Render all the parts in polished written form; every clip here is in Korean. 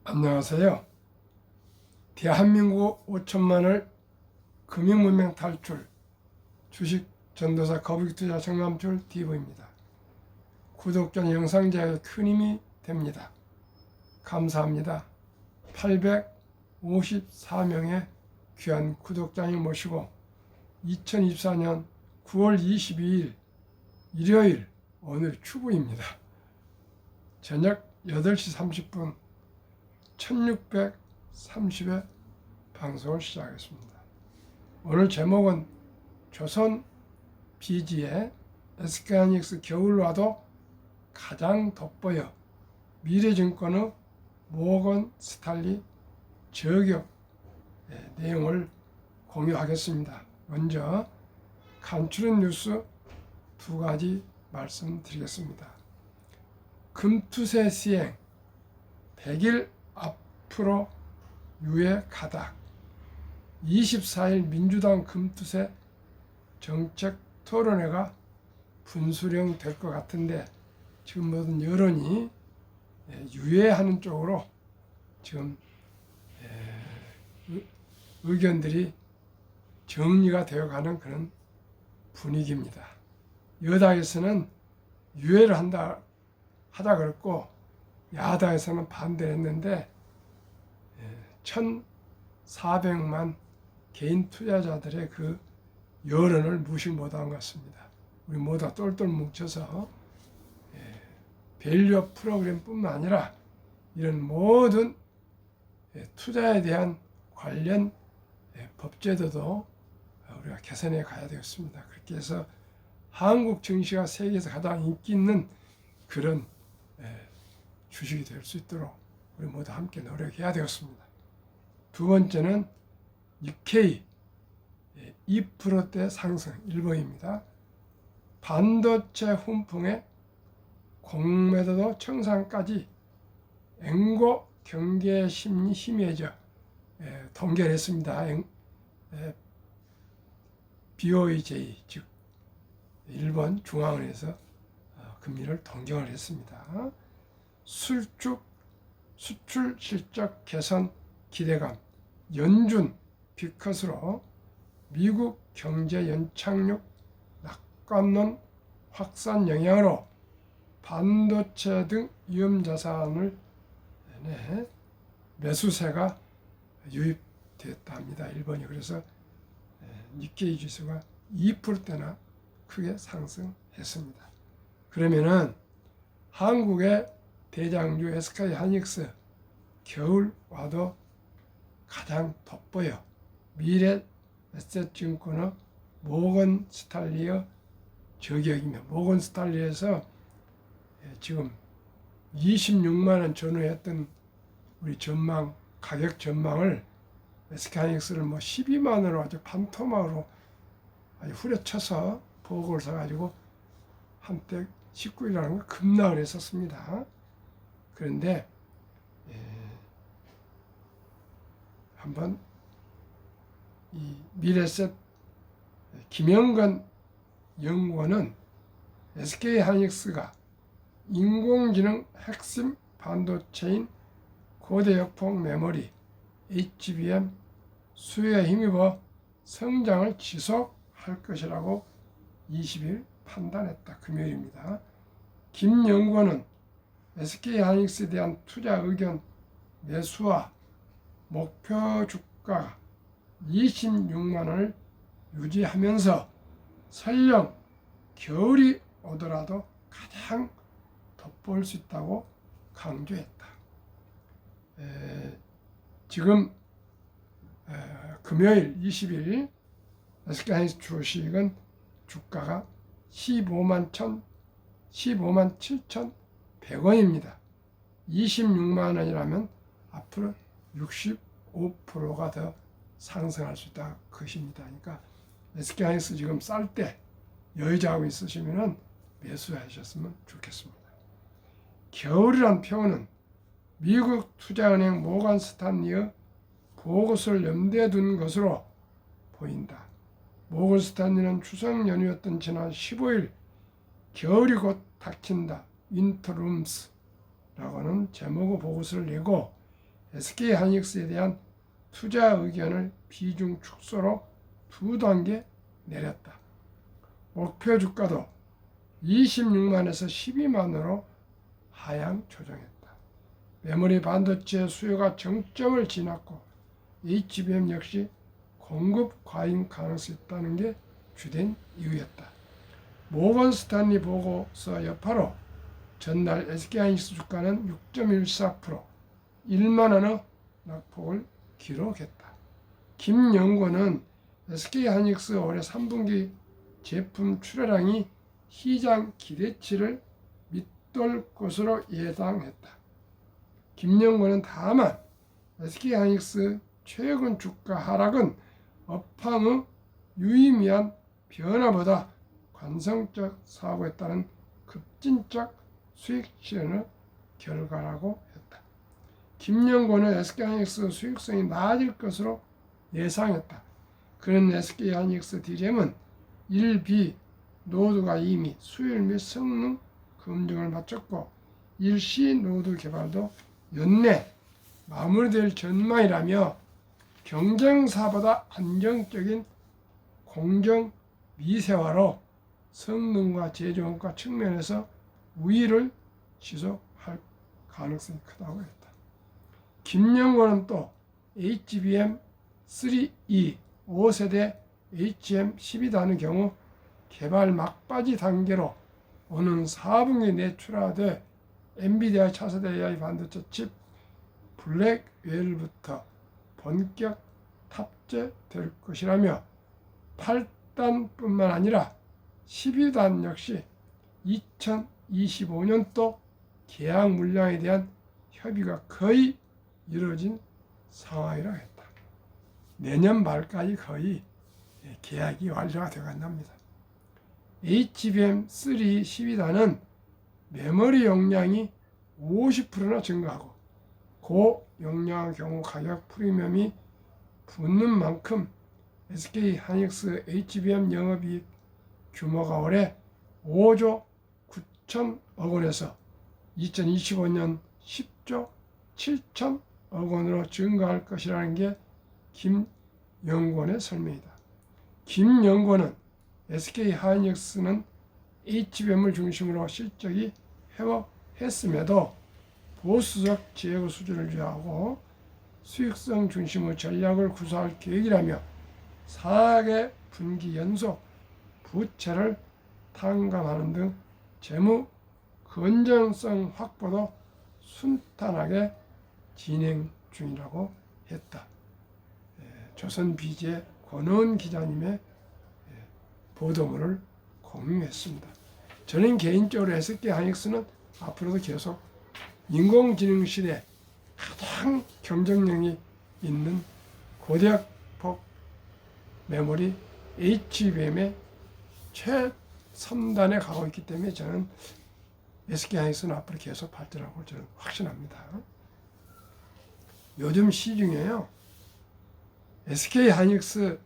안녕하세요. 대한민국 5천만을 금융문명 탈출 주식 전도사 거북이투자 정남출 TV입니다. 구독자 영상 제작에 큰 힘이 됩니다. 감사합니다. 854명의 귀한 구독자님 모시고 2024년 9월 22일 일요일 오늘 추구입니다. 저녁 8시 30분 1630회 방송을 시작하겠습니다. 오늘 제목은 조선 BG의 SK하이닉스 겨울와도 가장 돋보여 미래증권의 모건 스탈리 저격 내용을 공유하겠습니다. 먼저 간추린 뉴스 두 가지 말씀드리겠습니다. 금투세 시행 100일 앞으로 유예 가닥. 24일 민주당 금투세 정책 토론회가 분수령 될 것 같은데 지금 모든 여론이 유예하는 쪽으로 지금 의견들이 정리가 되어가는 그런 분위기입니다. 여당에서는 유예를 하자 그랬고 야당에서는 반대를 했는데 1,400만 개인 투자자들의 그 여론을 무시 못한 것 같습니다. 우리 모두 똘똘 뭉쳐서 밸류업 프로그램뿐만 아니라 이런 모든 투자에 대한 관련 법제도도 우리가 개선해 가야 되겠습니다. 그렇게 해서 한국 증시가 세계에서 가장 인기 있는 그런 주식이 될 수 있도록 우리 모두 함께 노력해야 되겠습니다. 두 번째는 니케이 2%대 상승 일봉입니다. 반도체 훈풍에 공매도도 청산까지 엔고 경계 심리 심해져 동결했습니다. BOJ 즉 일본 중앙은행에서 금리를 동결을 했습니다. 수출 실적 개선 기대감, 연준 빅컷으로 미국 경제 연착륙 낙관론 확산 영향으로 반도체 등 위험 자산을 매수세가 유입됐다 합니다. 일본이. 그래서 니케이 지수가 2%대나 크게 상승했습니다. 그러면은 한국의 대장주 SK하이닉스 겨울 와도 가장 돋보여 미래에셋증권의 모건 스탈리의 저격이며 모건 스탈리에서 지금 26만 원 전후했던 우리 전망 가격 전망을 SK하이닉스를 12만 원으로 아주 반토막으로 아주 후려쳐서 보고를 사가지고 한때 19일이라는 걸 급락을 했었습니다. 그런데 한번 이 미래셋 김영건 연구원은 SK하이닉스가 인공지능 핵심 반도체인 고대역폭 메모리 HBM 수요에 힘입어 성장을 지속할 것이라고 20일 판단했다. 금요일입니다. 김 연구원은 SK하이닉스에 대한 투자 의견 매수와 목표 주가 26만 원을 유지하면서 설령 겨울이 오더라도 가장 돋보일 수 있다고 강조했다. 지금 금요일 20일 SK하이닉스 주식은 주가가 15만 7,100원입니다. 26만 원이라면 앞으로 65%가 더 상승할 수 있다 것입니다. 그러니까 SK하이닉스 지금 쌀 때 여유자금 있으시면 매수하셨으면 좋겠습니다. 겨울이란 표현은 미국 투자은행 모건 스탠리의 보고서를 염두에 둔 것으로 보인다. 모건 스탠리는 추석 연휴였던 지난 15일 겨울이 곧 닥친다. 윈터룸스라고는 제목의 보고서를 내고 SK하이닉스에 대한 투자 의견을 비중 축소로 2단계 내렸다. 목표 주가도 26만에서 12만으로 하향 조정했다. 메모리 반도체 수요가 정점을 지났고 HBM 역시 공급 과잉 가능성이 있다는 게 주된 이유였다. 모건 스탠리 보고서 여파로 전날 SK하이닉스 주가는 6.14% 1만 원의 낙폭을 기록했다. 김 연구원은 SK하이닉스 올해 3분기 제품 출하량이 시장 기대치를 밑돌 것으로 예상했다. 김 연구원은 다만 SK하이닉스 최근 주가 하락은 업황의 유의미한 변화보다 관성적 사고에 따른 급진적 수익 실현의 결과라고 했다. 김 연구원은 SK하이닉스 수익성이 낮을 것으로 예상했다. 그는 SK하이닉스 DRAM은 1B 노드가 이미 수율 및 성능 검증을 마쳤고 1C 노드 개발도 연내 마무리될 전망이라며 경쟁사보다 안정적인 공정 미세화로 성능과 제조원가 측면에서 우위를 지속할 가능성이 크다고 했다. 김 연구원은 또 HBM3E 5세대 HM12다는 경우 개발 막바지 단계로 오는 4분기에 내출하되 엔비디아 차세대 AI 반도체 칩 블랙웰부터 본격 탑재될 것이라며 8단뿐만 아니라 12단 역시 2025년도 계약 물량에 대한 협의가 거의 이루어진 상황이라고 했다. 내년 말까지 거의 계약이 완료가 되어 간답니다. HBM3 12단은 메모리 용량이 50%나 증가하고 고용량의 경우 가격 프리미엄이 붙는 만큼 SK하이닉스 HBM 영업이익 규모가 올해 5조 9천억 원에서 2025년 10조 7천억 원으로 증가할 것이라는 게 김 연구원의 설명이다. 김 연구원은 SK하이닉스는 HBM을 중심으로 실적이 회복했음에도 보수적 재고 수준을 유지하고 수익성 중심의 전략을 구사할 계획이라며 4개 분기 연속 부채를 탕감하는 등 재무 건전성 확보도 순탄하게 진행 중이라고 했다. 조선비제 권은 기자님의 보도문을 공유했습니다. 저는 개인적으로 SK하이닉스는 앞으로도 계속 인공지능 시대 가장 경쟁력이 있는 고대역폭 메모리 HBM의 최첨단에 가고 있기 때문에 저는 SK하이닉스는 앞으로 계속 발전할 걸 저는 확신합니다. 요즘 시중에요, SK하이닉스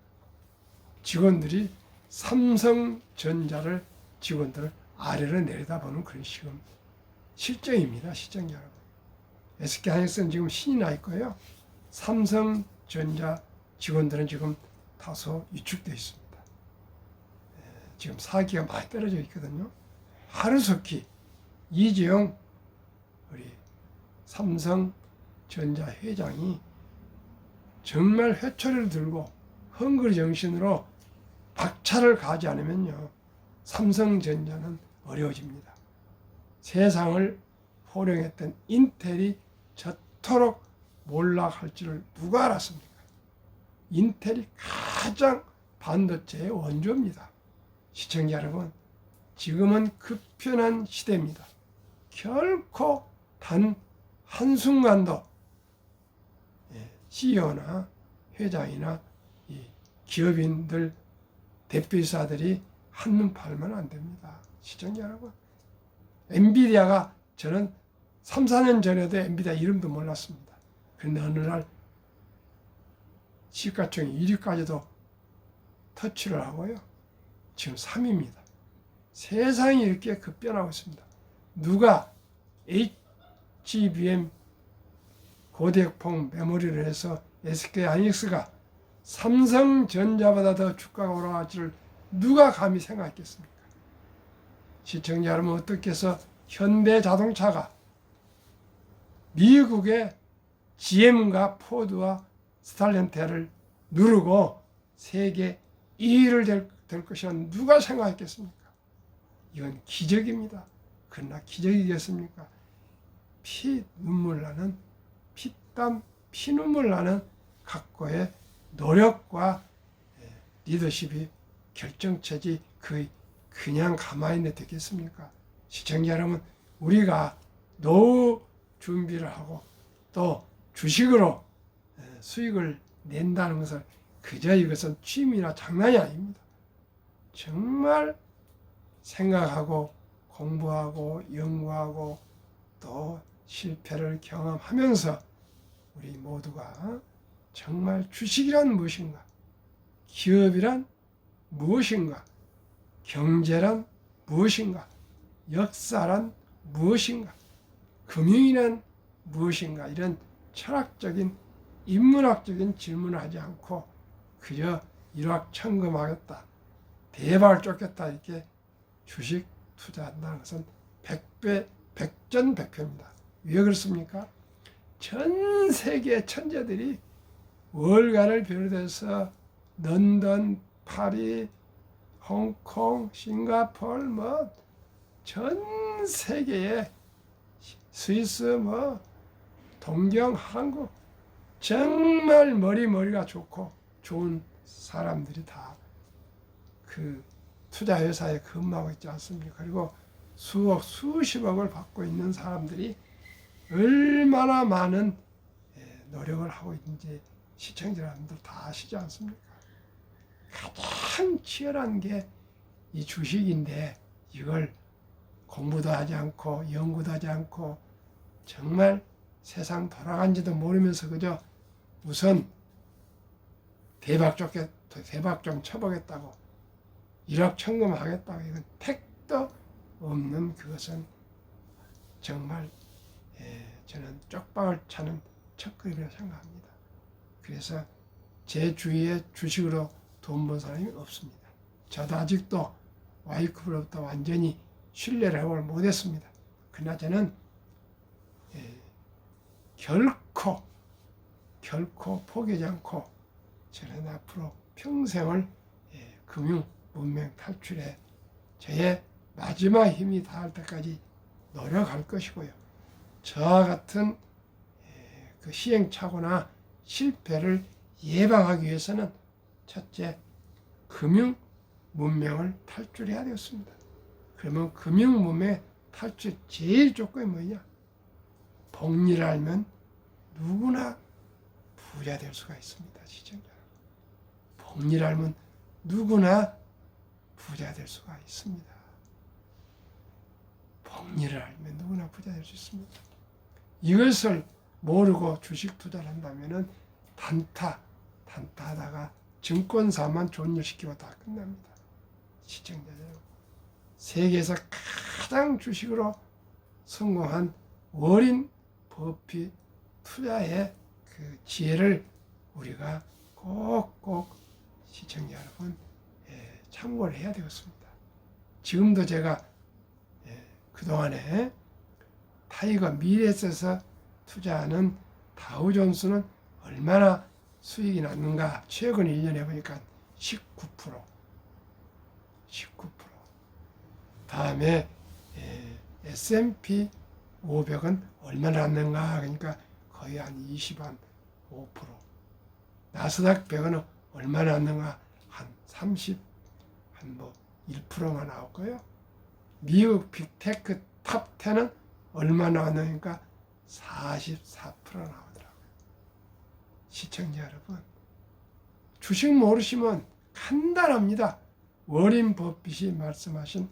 직원들이 삼성전자를 직원들을 아래로 내려다보는 그런 지금 실정입니다. 실정이 여러분. SK하이닉스는 지금 신이 나 있고요. 삼성전자 직원들은 지금 다소 위축되어 있습니다. 지금 사기가 많이 떨어져 있거든요. 하루속히 이재용 우리 삼성전자 회장이 정말 회초리를 들고 헝그리 정신으로 박차를 가지 않으면요, 삼성전자는 어려워집니다. 세상을 호령했던 인텔이 저토록 몰락할 줄을 누가 알았습니까? 인텔이 가장 반도체의 원조입니다. 시청자 여러분, 지금은 급변한 시대입니다. 결코 단 한순간도 CEO나 회장이나 이 기업인들, 대표이사들이 한눈 팔면 안 됩니다. 시청자 여러분, 엔비디아가 저는 3, 4년 전에도 엔비디아 이름도 몰랐습니다. 그런데 어느 날 시가총액 1위까지도 터치를 하고요. 지금 3위입니다. 세상이 이렇게 급변하고 있습니다. 누가 HBM 고대폭 메모리를 해서 SK 하이닉스가 삼성전자보다 더 주가가 올라갈 줄 누가 감히 생각했겠습니까? 시청자 여러분, 어떻게 해서 현대자동차가 미국의 GM과 포드와 스탈렌테를 누르고 세계 2위를 될 것이라 누가 생각했겠습니까? 이건 기적입니다. 그러나 기적이겠습니까? 눈물 나는 피땀, 피눈물 나는 각고의 노력과 리더십이 결정체지 그냥 가만히 있는 되겠습니까? 시청자 여러분, 우리가 노후 준비를 하고 또 주식으로 수익을 낸다는 것은 그저 이것은 취미나 장난이 아닙니다. 정말 생각하고 공부하고 연구하고 또 실패를 경험하면서 우리 모두가 정말 주식이란 무엇인가, 기업이란 무엇인가, 경제란 무엇인가, 역사란 무엇인가, 금융이란 무엇인가, 이런 철학적인 인문학적인 질문을 하지 않고 그저 일확천금하겠다, 대박을 쫓겠다 이렇게 주식 투자한다는 것은 백전백패입니다. 왜 그렇습니까? 전 세계 천재들이 월가를 비롯해서 런던, 파리, 홍콩, 싱가포르 전 세계에 스위스 동경, 한국 정말 머리가 좋고 좋은 사람들이 다 그 투자 회사에 근무하고 있지 않습니까? 그리고 수억, 수십억을 받고 있는 사람들이 얼마나 많은 노력을 하고 있는지 시청자 여러분들 다 아시지 않습니까? 가장 치열한 게 이 주식인데 이걸 공부도 하지 않고 연구도 하지 않고 정말 세상 돌아간지도 모르면서 그저 우선 대박 좀 쳐보겠다고 일확천금하겠다고, 이건 택도 없는, 그것은 정말 저는 쪽박을 차는 첫걸음이라고 생각합니다. 그래서 제 주위에 주식으로 돈 번 사람이 없습니다. 저도 아직도 와이프로부터 완전히 신뢰를 회복을 못했습니다. 그러나 저는 결코 포기하지 않고 저는 앞으로 평생을 금융 문명 탈출에 저의 마지막 힘이 닿을 때까지 노력할 것이고요. 저와 같은 그 시행착오나 실패를 예방하기 위해서는 첫째, 금융 문명을 탈출해야 되겠습니다. 그러면 금융 문명의 탈출 제일 조건이 뭐냐? 복리를 알면 누구나 부자 될 수가 있습니다. 시청자. 복리를 알면 누구나 부자 될 수가 있습니다. 복리를 알면 누구나 부자 될 수 있습니다. 이것을 모르고 주식 투자를 한다면은 단타하다가 증권사만 존열시키고 다 끝납니다. 시청자 여러분, 세계에서 가장 주식으로 성공한 워린 버핏 투자의 그 지혜를 우리가 꼭 시청자 여러분 참고를 해야 되겠습니다. 지금도 제가 그동안에 타이거 미래에서 투자하는 다우존스는 얼마나 수익이 났는가 최근 1년 해보니까 19%. 다음에 S&P 500은 얼마나 났는가 그러니까 거의 한 25%. 나스닥 100은 얼마나 났는가 한 1%가 나올 거예요. 미국 빅테크 탑 10은 얼마 나왔느니까 44% 나오더라고요. 시청자 여러분, 주식 모르시면 간단합니다. 워린 버핏이 말씀하신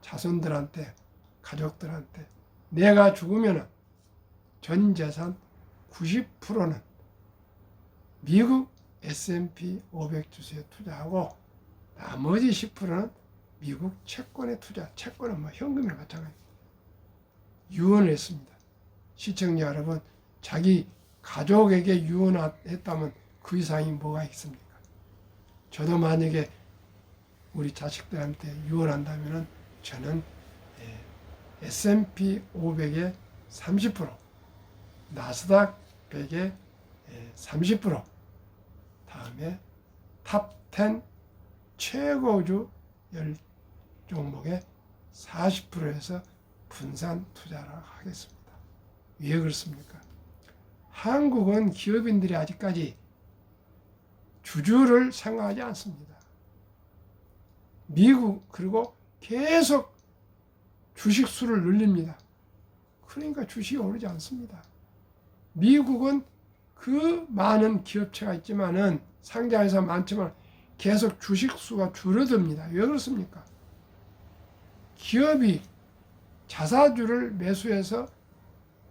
자손들한테, 가족들한테 내가 죽으면 전 재산 90%는 미국 S&P 500 주식에 투자하고 나머지 10%는 미국 채권에 투자. 채권은 현금이나 마찬가지입니다. 유언을 했습니다. 시청자 여러분, 자기 가족에게 유언했다면 그 이상이 뭐가 있습니까? 저도 만약에 우리 자식들한테 유언한다면 저는 S&P 500의 30%, 나스닥 100의 30%, 다음에 탑 10 최고주 10종목의 40%에서 분산 투자를 하겠습니다. 왜 그렇습니까? 한국은 기업인들이 아직까지 주주를 생각하지 않습니다. 미국 그리고 계속 주식 수를 늘립니다. 그러니까 주식이 오르지 않습니다. 미국은 그 많은 기업체가 있지만은 상장회사 많지만 계속 주식 수가 줄어듭니다. 왜 그렇습니까? 기업이 자사주를 매수해서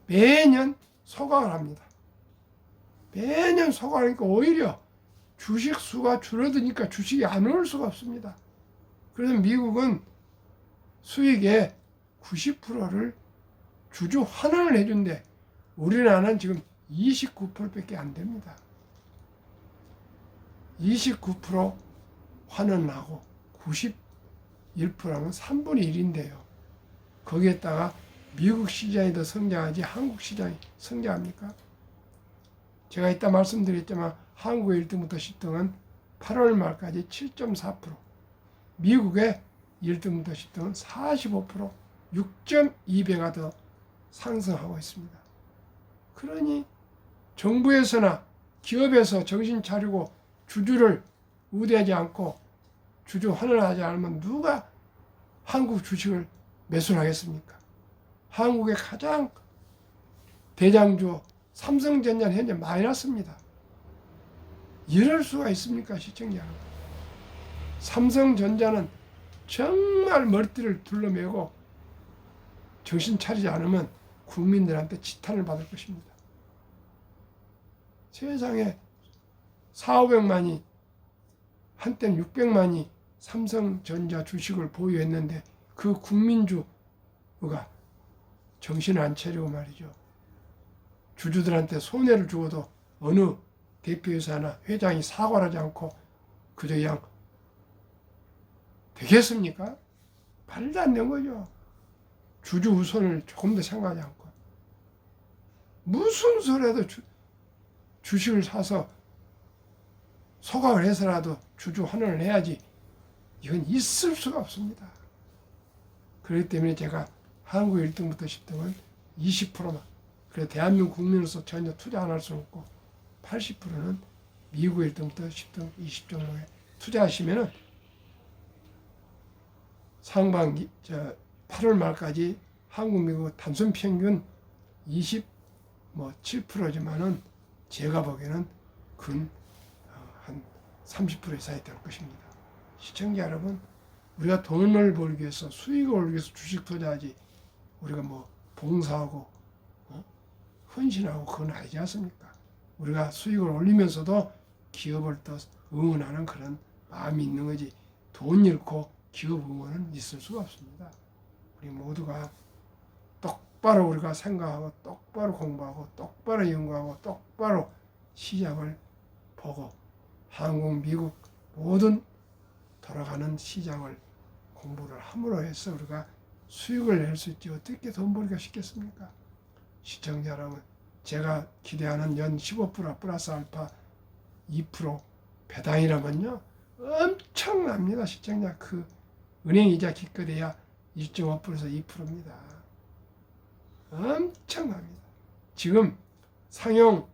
매년 소각을 합니다. 매년 소각하니까 오히려 주식 수가 줄어드니까 주식이 안 오를 수가 없습니다. 그래서 미국은 수익의 90%를 주주 환원을 해준대. 우리나라는 지금 29%밖에 안 됩니다. 29% 환원하고 91%는 3분의 1인데요. 거기에다가 미국 시장이 더 성장하지 한국 시장이 성장합니까? 제가 이따 말씀드렸지만 한국의 1등부터 10등은 8월 말까지 7.4%, 미국의 1등부터 10등은 45%, 6.2배가 더 상승하고 있습니다. 그러니 정부에서나 기업에서 정신 차리고 주주를 우대하지 않고 주주 환원하지 않으면 누가 한국 주식을 매수를 하겠습니까? 한국의 가장 대장주 삼성전자는 현재 마이너스입니다. 이럴 수가 있습니까, 시청자 여러분? 삼성전자는 정말 머리띠를 둘러매고 정신 차리지 않으면 국민들한테 지탄을 받을 것입니다. 세상에 4,500만이 한때는 600만이 삼성전자 주식을 보유했는데 그 국민주가 정신을 안 차리고 말이죠. 주주들한테 손해를 주어도 어느 대표이사나 회장이 사과를 하지 않고 그저 그냥 되겠습니까? 말도 안 되는 거죠. 주주 우선을 조금 더 생각하지 않고 무슨 소리라도 주식을 사서 소각을 해서라도 주주 환원을 해야지 이건 있을 수가 없습니다. 그렇기 때문에 제가 한국 1등부터 10등은 20%만 그래 대한민국 국민으로서 전혀 투자 안 할 수는 없고 80%는 미국 1등부터 10등 20종목에 투자하시면은 상반기 8월 말까지 한국 미국 단순 평균 27%지만은 제가 보기에는 근 한 30% 이상이 될 것입니다. 시청자 여러분, 우리가 돈을 벌기 위해서 수익을 올리기 위해서 주식 투자하지 우리가 뭐 봉사하고 헌신하고 그건 아니지 않습니까? 우리가 수익을 올리면서도 기업을 더 응원하는 그런 마음이 있는 거지 돈 잃고 기업 응원은 있을 수가 없습니다. 우리 모두가 똑바로 우리가 생각하고 똑바로 공부하고 똑바로 연구하고 똑바로 시장을 보고 한국, 미국 모든 돌아가는 시장을 공부를 함으로 해서 우리가 수익을 낼 수 있지 어떻게 돈 벌기가 쉽겠습니까? 시청자 여러분, 제가 기대하는 연 15% 플러스 알파 2% 배당이라면요 엄청납니다. 시청자 그 은행 이자 기껏해야 1.5%에서 2%입니다. 엄청납니다. 지금 상용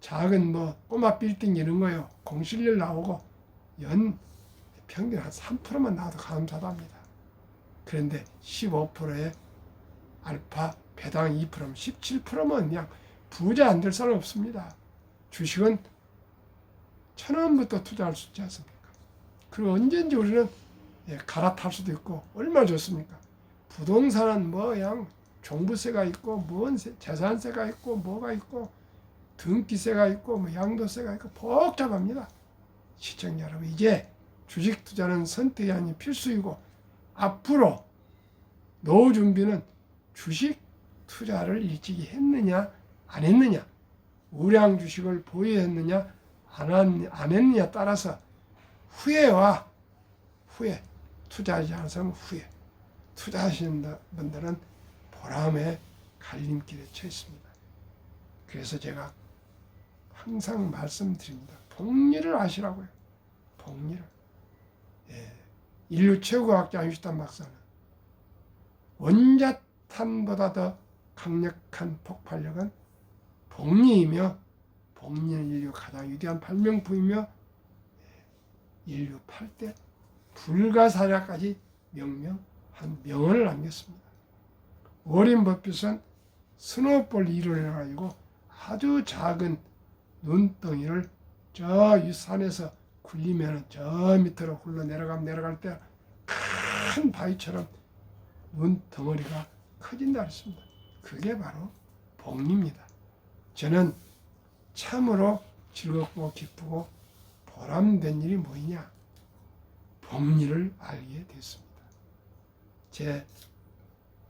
작은 뭐 꼬마 빌딩 이런 거요 공실률 나오고 연 평균 한 3%만 나와도 감사합니다. 그런데 15%의 알파 배당 2%면 17%면 그냥 부자 안 될 사람 없습니다. 주식은 1,000원부터 투자할 수 있지 않습니까? 그리고 언제든지 우리는 갈아탈 수도 있고 얼마나 좋습니까? 부동산은 뭐 그냥 종부세가 있고 뭔 재산세가 있고 뭐가 있고 등기세가 있고 뭐 양도세가 있고 복잡합니다. 시청자 여러분, 이제 주식 투자는 선택이 아닌 필수이고 앞으로 노후 준비는 주식 투자를 일찍이 했느냐 안 했느냐 우량 주식을 보유했느냐 안 했느냐 따라서 후에 투자하지 않은 사람은 후에, 투자하시는 분들은 보람의 갈림길에 처해 있습니다. 그래서 제가 항상 말씀드립니다. 복리를 하시라고요. 복리를. 인류 최고과학자 아인슈타인 박사는 원자탄보다 더 강력한 폭발력은 복리이며, 복리는 인류 가장 위대한 발명품이며 인류 8대 불가사리까지 명명한 명언을 남겼습니다. 워렌 버핏은 스노우볼 이론을 가지고 아주 작은 눈덩이를 저 산에서 굴리면 저 밑으로 내려갈 때 큰 바위처럼 눈덩어리가 커진다 했습니다. 그게 바로 복리입니다. 저는 참으로 즐겁고 기쁘고 보람된 일이 뭐냐? 복리를 알게 됐습니다. 제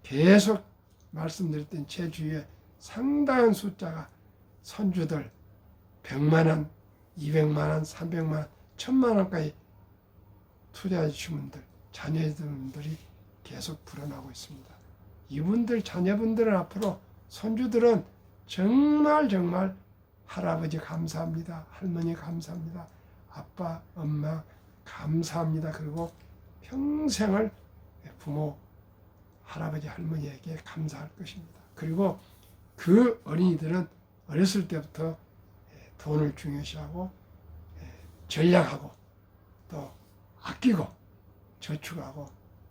계속 말씀드렸던 제 주위에 상당한 숫자가 선주들 100만 원, 200만 원, 300만 원, 1000만 원까지 투자해 주신 분들, 자녀분들이 계속 불어나고 있습니다. 이분들 자녀분들은 앞으로 손주들은 정말 할아버지 감사합니다. 할머니 감사합니다. 아빠, 엄마 감사합니다. 그리고 평생을 부모, 할아버지, 할머니에게 감사할 것입니다. 그리고 그 어린이들은 어렸을 때부터 돈을 중요시하고 전략하고 또 아끼고 저축하고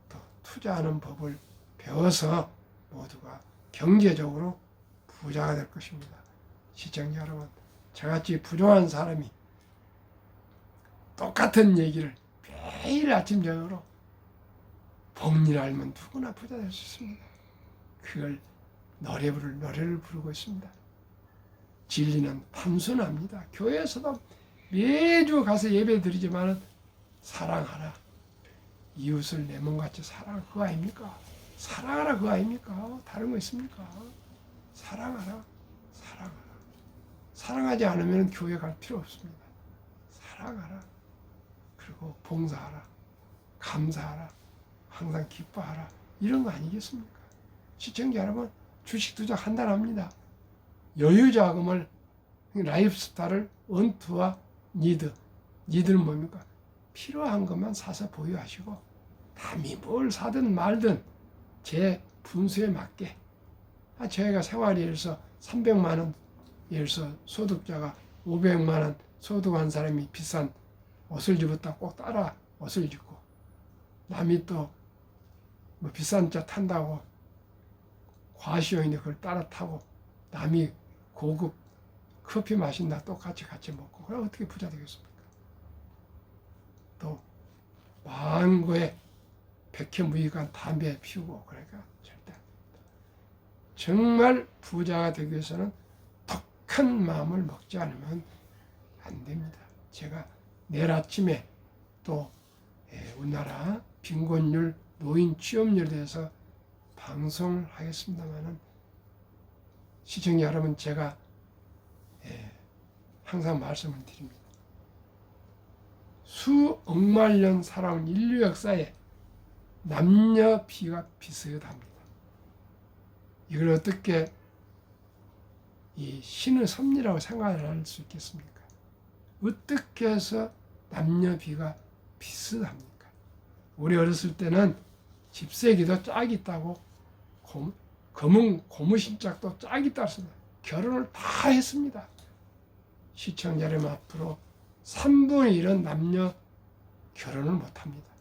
또 투자하는 법을 배워서 모두가 경제적으로 부자가 될 것입니다. 시청자 여러분, 저같이 부족한 사람이 똑같은 얘기를 매일 아침 저녁으로 복리를 알면 누구나 부자 될 수 있습니다. 그걸 노래를 부르고 있습니다. 진리는 단순합니다. 교회에서도 매주 가서 예배 드리지만 사랑하라, 이웃을 내 몸같이 사랑하라, 그거 아닙니까? 사랑하라, 그거 아닙니까? 다른 거 있습니까? 사랑하라. 사랑하지 않으면 교회 갈 필요 없습니다. 사랑하라. 그리고 봉사하라, 감사하라, 항상 기뻐하라, 이런 거 아니겠습니까? 시청자 여러분, 주식 투자 한단합니다. 여유 자금을, 라이프스타일을 원투와 니드는 뭡니까? 필요한 것만 사서 보유하시고 남이 뭘 사든 말든 제 분수에 맞게, 저희가 생활에 의해서 300만 원, 예를 들어서 소득자가 500만 원 소득한 사람이 비싼 옷을 입었다 꼭 따라 옷을 입고, 남이 또 뭐 비싼 차 탄다고 과시용인데 그걸 따라 타고, 남이 고급 커피 마신다 똑같이 같이 먹고, 그럼 어떻게 부자 되겠습니까? 또 만고에 백해무익한 담배 피우고, 그러니까 절대 정말 부자가 되기 위해서는 독한 마음을 먹지 않으면 안 됩니다. 제가 내일 아침에 또 우리나라 빈곤율, 노인 취업률에 대해서 방송을 하겠습니다만은, 시청자 여러분, 제가 항상 말씀을 드립니다. 수억만 년 살아온 인류 역사에 남녀 비가 비슷합니다. 이걸 어떻게 이 신의 섭리라고 생각할 수 있겠습니까? 어떻게 해서 남녀 비가 비슷합니까? 우리 어렸을 때는 집세기도 짝이 있다고, 고무신짝도 짝이 있다고 했습니다. 결혼을 다 했습니다. 시청자 여러분, 앞으로 3분의 1은 남녀 결혼을 못합니다.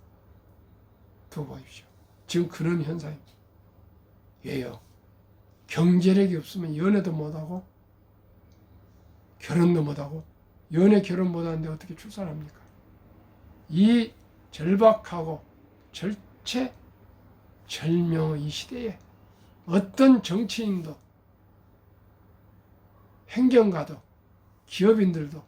두고 보십시오. 지금 그런 현상입니다. 왜요? 경제력이 없으면 연애도 못하고 결혼도 못하고, 연애 결혼 못하는데 어떻게 출산합니까? 이 절박하고 절체절명의 이 시대에 어떤 정치인도, 행정가도, 기업인들도,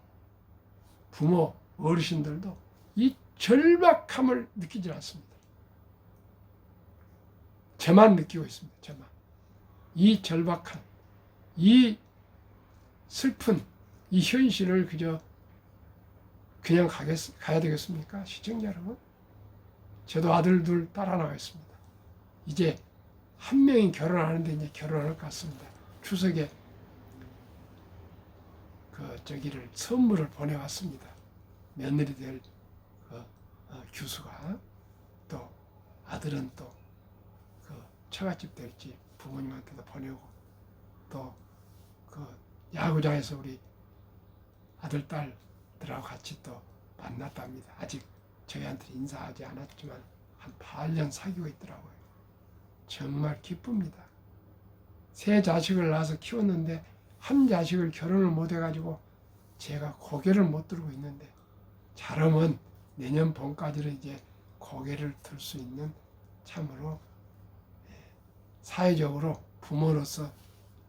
부모, 어르신들도 이 절박함을 느끼지 않습니다. 저만 느끼고 있습니다. 저만. 이 절박한, 이 슬픈 이 현실을 그냥 가야 되겠습니까? 시청자 여러분. 저도 아들 둘 딸 하나가 있습니다. 이제 한 명이 결혼하는데 이제 결혼할 것 같습니다. 추석에 저기를 선물을 보내왔습니다. 며느리 될 교수가. 또 아들은 또 처갓집 될지 부모님한테도 보내고, 또 야구장에서 우리 아들 딸들하고 같이 또 만났답니다. 아직 저희한테 인사하지 않았지만 한 8년 사귀고 있더라고요. 정말 기쁩니다. 세 자식을 낳아서 키웠는데 한 자식을 결혼을 못 해가지고 제가 고개를 못 들고 있는데, 잘하면 내년 봄까지는 이제 고개를 들 수 있는, 참으로 사회적으로 부모로서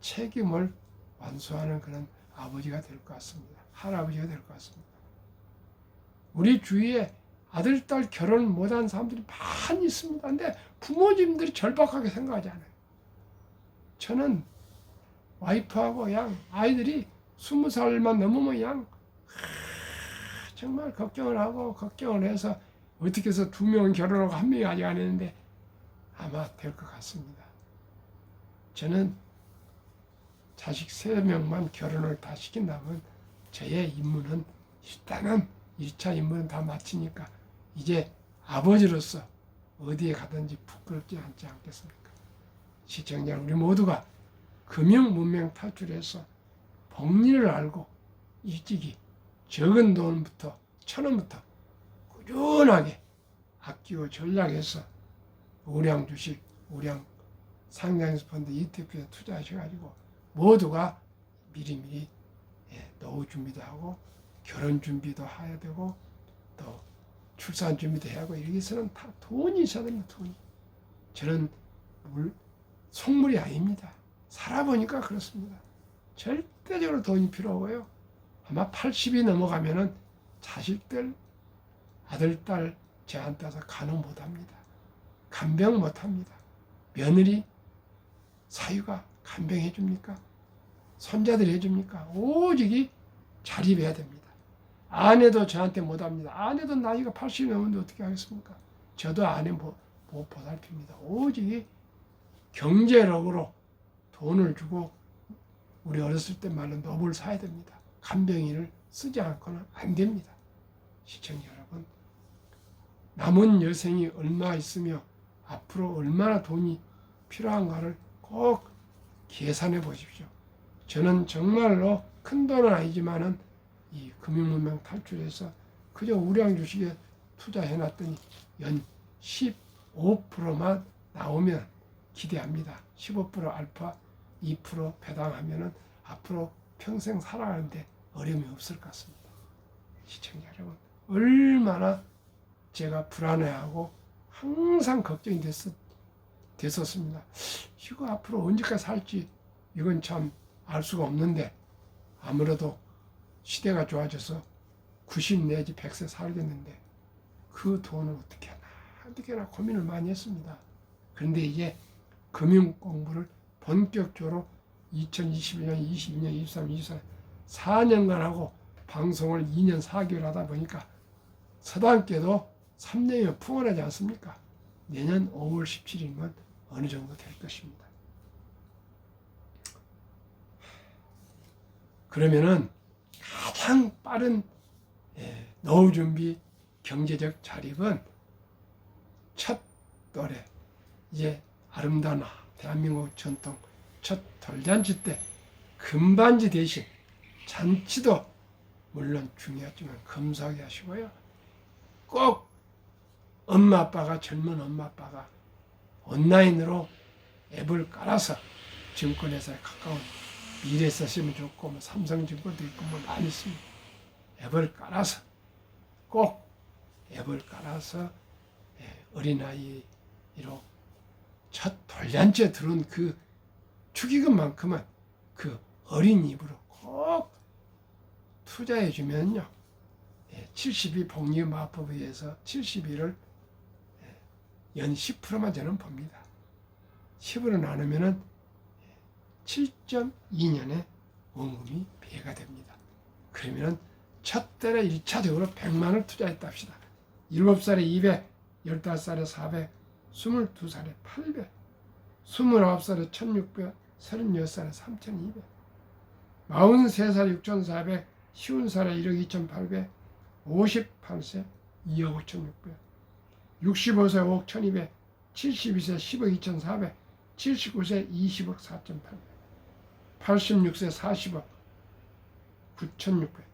책임을 완수하는 그런 아버지가 될 것 같습니다. 할아버지가 될 것 같습니다. 우리 주위에 아들, 딸 결혼 못한 사람들이 많이 있습니다. 근데 부모님들이 절박하게 생각하지 않아요. 저는 와이프하고 아이들이 20살만 넘으면 정말 걱정을 해서 어떻게 해서 2명은 결혼하고 1명이 아직 안 했는데 아마 될 것 같습니다. 저는 자식 3명만 결혼을 다 시킨다면 저의 임무는 일단은 1차 임무는 다 마치니까 이제 아버지로서 어디에 가든지 부끄럽지 않지 않겠습니까? 시청자 우리 모두가 금융 문명 탈출해서 복리를 알고 일찍이 적은 돈부터 1,000원부터 꾸준하게 아끼고 전략해서 우량 주식, 우량 상장에서 펀드 ETF에 투자하셔가지고 모두가 미리미리 노후 준비도 하고 결혼 준비도 해야 되고 또 출산 준비도 해야 하고, 여기서는 다 돈이 있어야 됩니다. 돈이. 저는 속물이 아닙니다. 살아보니까 그렇습니다. 절대적으로 돈이 필요하고요. 아마 80이 넘어가면은 자식들, 아들, 딸 저한테 와서 간호 못합니다. 간병 못합니다. 며느리, 사유가 간병해 줍니까? 손자들이 해줍니까? 오직이 자립해야 됩니다. 아내도 저한테 못합니다. 아내도 나이가 80이 넘었는데 어떻게 하겠습니까? 저도 아내 못 보살핍니다. 오직 경제력으로 돈을 주고, 우리 어렸을 때 말로 노블 사야 됩니다. 간병인을 쓰지 않고는 안 됩니다. 시청자 여러분, 남은 여생이 얼마 있으며 앞으로 얼마나 돈이 필요한가를 꼭 계산해 보십시오. 저는 정말로 큰 돈은 아니지만은 이 금융문명 탈출해서 그저 우량 주식에 투자해놨더니 연 15%만 나오면 기대합니다. 15% 알파, 2% 배당하면은 앞으로 평생 살아가는데 어려움이 없을 것 같습니다. 시청자 여러분, 얼마나 제가 불안해하고 항상 걱정이 됐었습니다. 이거 앞으로 언제까지 살지 이건 참 알 수가 없는데, 아무래도 시대가 좋아져서 90 내지 100세 살겠는데 그 돈을 어떻게 하나 고민을 많이 했습니다. 그런데 이제 금융 공부를 본격적으로 2021년, 22년, 23, 24 4년간 하고 방송을 2년 4개월 하다 보니까 서당께도 3년이면 풍원하지 않습니까? 내년 5월 17일이면 어느 정도 될 것입니다. 그러면은 가장 빠른 노후 준비, 경제적 자립은 첫 노래, 이제 아름다운 대한민국 전통 첫 돌잔치 때 금반지 대신 잔치도 물론 중요하지만 검소하게 하시고요. 꼭 젊은 엄마 아빠가 온라인으로 앱을 깔아서 증권회사에 가까운 미래 쓰시면 좋고, 뭐 삼성증권도 있고 뭐 많이 있습니다. 앱을 깔아서 꼭 앱을 깔아서 어린아이로 첫 돌잔치에 들어온 그 축의금만큼은 그 어린 입으로 꼭 투자해 주면요, 72 복리마법에 의해서 72를 연 10%만 저는 봅니다. 10으로 나누면은 7.2년에 원금이 배가 됩니다. 그러면 첫 달에 1차적으로 100만을 투자했다 합시다. 7살에 200, 15살에 400, 22살에 800, 29살에 1600, 36살에 3200, 43살에 6400, 50살에 1억 2800, 58세 2억 5600, 65세 5억 1200, 72세 10억 2400, 79세 20억 4800, 86세 40억 9600,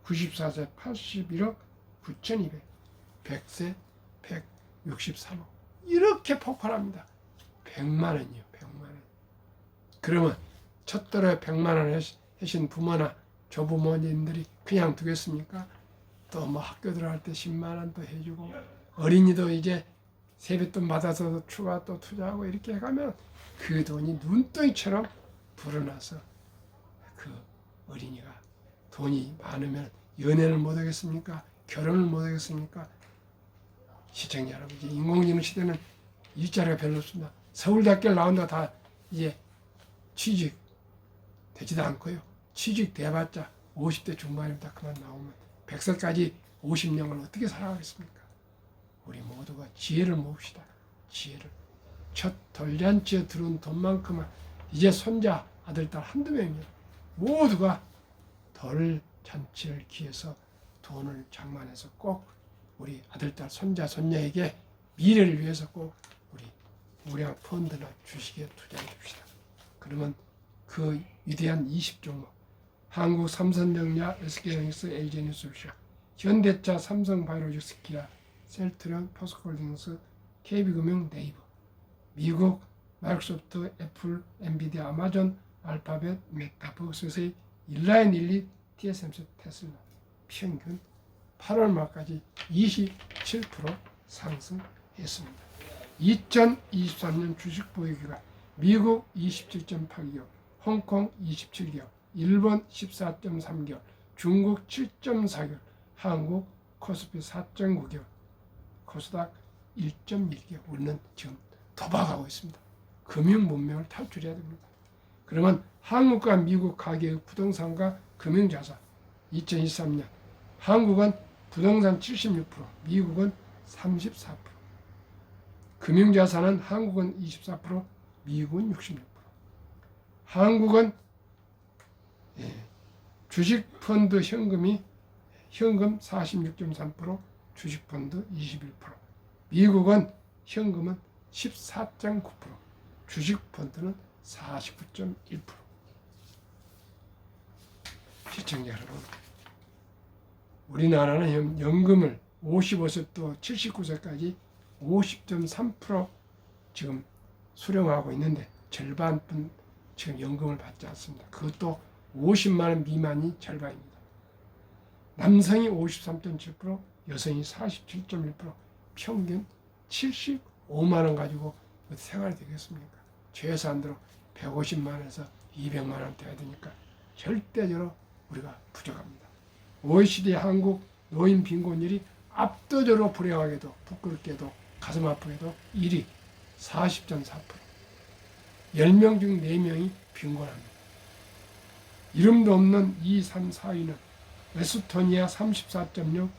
94세 81억 9200, 100세 163억. 이렇게 폭발합니다. 100만 원이요. 100만 원. 그러면 첫 달에 100만 원 하신 부모나 조부모님들이 그냥 두겠습니까? 또 뭐 학교 들어갈 때 10만 원 또 해주고, 어린이도 이제 세뱃돈 받아서 추가 또 투자하고 이렇게 해가면 그 돈이 눈덩이처럼 불어나서 그 어린이가 돈이 많으면 연애를 못 하겠습니까? 결혼을 못 하겠습니까? 시청자 여러분, 이제 인공지능 시대는 일자리가 별로 없습니다. 서울대학교를 나온다 다 이제 취직 되지도 않고요. 취직 돼봤자 50대 중반이다 그만 나오면 100살까지 50년을 어떻게 살아가겠습니까? 우리 모두가 지혜를 모읍시다. 지혜를. 첫 돌잔치에 들어온 돈만큼은 이제 손자, 아들, 딸 한두 명이요. 모두가 돌잔치를 기해서 돈을 장만해서 꼭 우리 아들, 딸, 손자, 손녀에게 미래를 위해서 꼭 우리 우량 펀드나 주식에 투자해 줍시다. 그러면 그 위대한 20종목, 한국 삼성전자, SK하이닉스, LG에너지솔루션, 현대차, 삼성바이오로직스, 기아, 셀트리온, 포스코홀딩스, KB금융, 네이버, 미국 마이크로소프트, 애플, 엔비디아, 아마존, 알파벳, 메타, 버스세이, 일라인, 일리, TSMC, 테슬라 평균 8월 말까지 27% 상승했습니다. 2023년 주식 보유기간 미국 27.8개월, 홍콩 27개월, 일본 14.3개월, 중국 7.4개월, 한국 코스피 4.9개월, 코스닥 1.1개월. 우리는 지금 도박하고 있습니다. 금융 문명을 탈출해야 됩니다. 그러면 한국과 미국 가계의 부동산과 금융자산 2023년 한국은 부동산 76%, 미국은 34%. 금융자산은 한국은 24%, 미국은 66%. 한국은 주식펀드 현금 46.3%, 주식펀드 21%. 미국은 현금은 14.9%, 주식펀드는 49.1%. 시청자 여러분, 우리나라는 연금을 55세부터 79세까지 50.3% 지금 수령하고 있는데 절반뿐 지금 연금을 받지 않습니다. 그것도 50만 원 미만이 절반입니다. 남성이 53.7%, 여성이 47.1%, 평균 75만 원 가지고 생활이 되겠습니까? 최소한으로 150만 원에서 200만 원 돼야 되니까 절대적으로 우리가 부족합니다. OECD 한국 노인 빈곤율이 압도적으로 불행하게도 부끄럽게도 가슴 아프게도 1위 40.4%. 10명 중 4명이 빈곤합니다. 이름도 없는 2, 3, 4위는 에스토니아 34.6,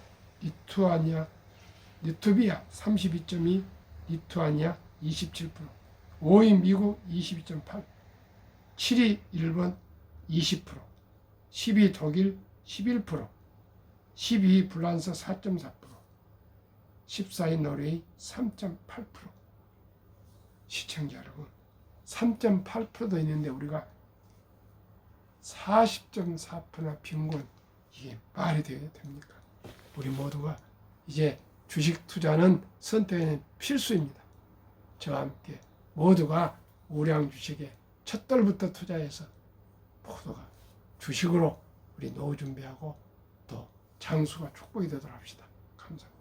리투비아 32.2, 리투아니아 27%, 5위 미국 22.8, 7위 일본 20%, 10위 독일 11%, 12위 프랑스 4.4%, 14위 노르웨이 3.8%. 시청자 여러분, 3.8%도 있는데 우리가 40.4%나 빈곤, 이게 말이 되어야 됩니까? 우리 모두가 이제 주식 투자는 선택에는 필수입니다. 저와 함께 모두가 우량 주식에 첫 달부터 투자해서 모두가 주식으로 우리 노후 준비하고 또 장수가 축복이 되도록 합시다. 감사합니다.